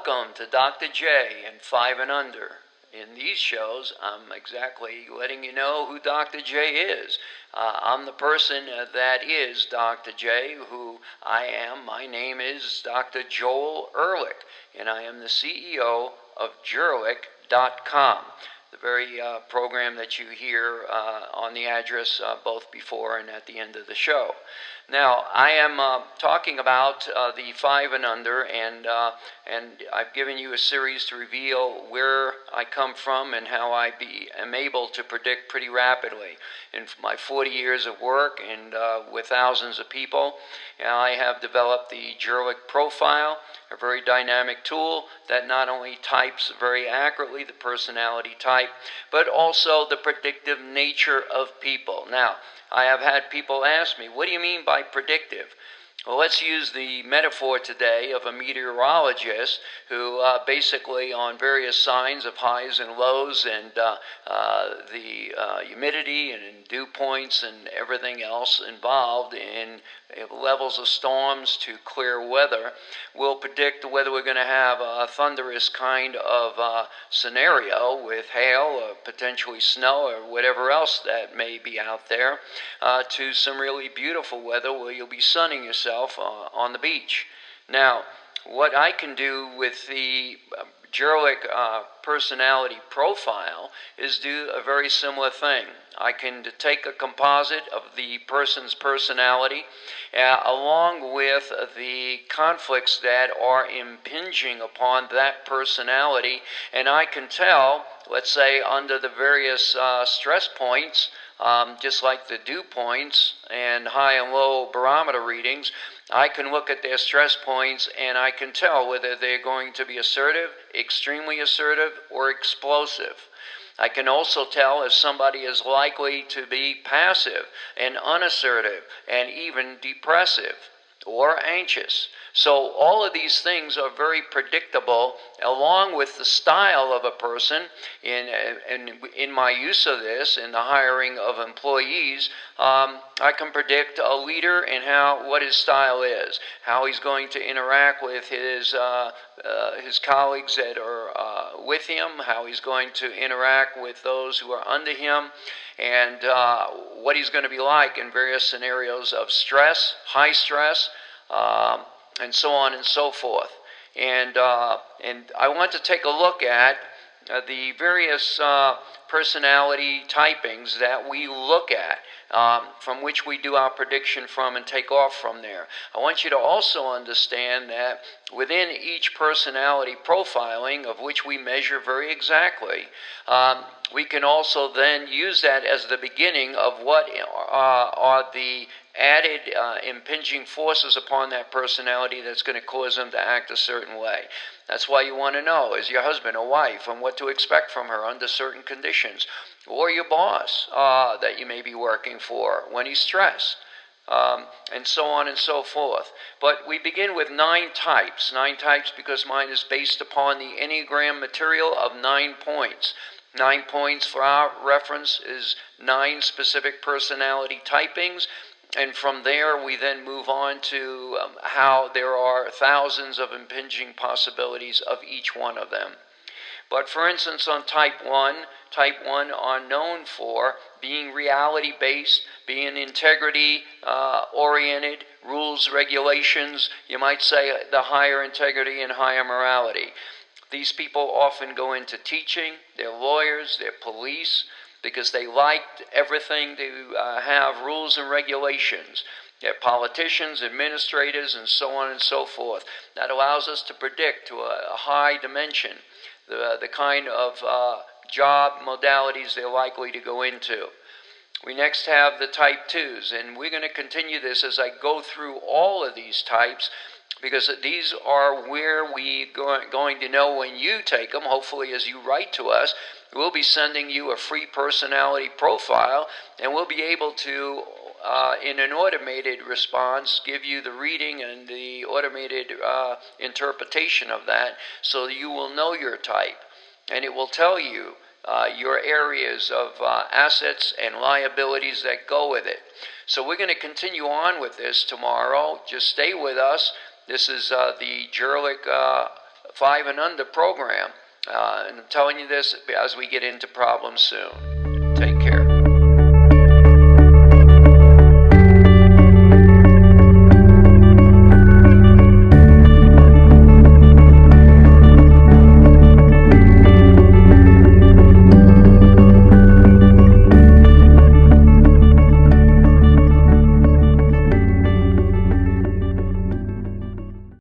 Welcome to Dr. J and 5 and Under. In these shows, I'm exactly letting you know who Dr. J is. I'm the person that is Dr. J, who I am. My name is Dr. Joel Ehrlich, and I am the CEO of Jerlik.com, the very program that you hear on the address both before and at the end of the show. Now, I am talking about the 5 and Under, and I've given you a series to reveal where I come from and how I am able to predict pretty rapidly. In my 40 years of work and with thousands of people, I have developed the Jerlik profile, a very dynamic tool that not only types very accurately the personality type, but also the predictive nature of people. Now, I have had people ask me, what do you mean by predictive? Well, let's use the metaphor today of a meteorologist who basically on various signs of highs and lows and the humidity and dew points and everything else involved in levels of storms to clear weather will predict whether we're going to have a thunderous kind of scenario with hail or potentially snow or whatever else that may be out there to some really beautiful weather where you'll be sunning yourself on the beach. Now, what I can do with the Jerlik personality profile is do a very similar thing. I can take a composite of the person's personality along with the conflicts that are impinging upon that personality, and I can tell, let's say, under the various stress points, just like the dew points and high and low barometer readings, I can look at their stress points and I can tell whether they're going to be assertive, extremely assertive, or explosive. I can also tell if somebody is likely to be passive and unassertive and even depressive or anxious. So all of these things are very predictable, along with the style of a person. In my use of this, in the hiring of employees, I can predict a leader and what his style is, how he's going to interact with his colleagues that are with him, how he's going to interact with those who are under him, and what he's going to be like in various scenarios of stress, high stress, and so on and so forth. And I want to take a look at the various personality typings that we look at, from which we do our prediction from and take off from there. I want you to also understand that within each personality profiling, of which we measure very exactly, we can also then use that as the beginning of what are the added impinging forces upon that personality that's going to cause them to act a certain way. That's why you want to know, is your husband or wife, and what to expect from her under certain conditions, or your boss that you may be working for when he's stressed, and so on and so forth. But we begin with 9 types because mine is based upon the Enneagram material of 9 points. 9 points for our reference is 9 specific personality typings. And from there, we then move on to how there are thousands of impinging possibilities of each one of them. But for instance, on type 1 are known for being reality-based, being integrity-oriented, rules, regulations, you might say the higher integrity and higher morality. These people often go into teaching, they're lawyers, they're police, because they like everything to have rules and regulations. They're politicians, administrators, and so on and so forth. That allows us to predict to a high dimension the kind of job modalities they're likely to go into. We next have the type 2s, and we're going to continue this as I go through all of these types, because these are where we're going to know when you take them, hopefully as you write to us. We'll be sending you a free personality profile, and we'll be able to, in an automated response, give you the reading and the automated interpretation of that, so you will know your type. And it will tell you your areas of assets and liabilities that go with it. So we're going to continue on with this tomorrow. Just stay with us. This is the Jerlik 5 and Under program. And I'm telling you this as we get into problems soon.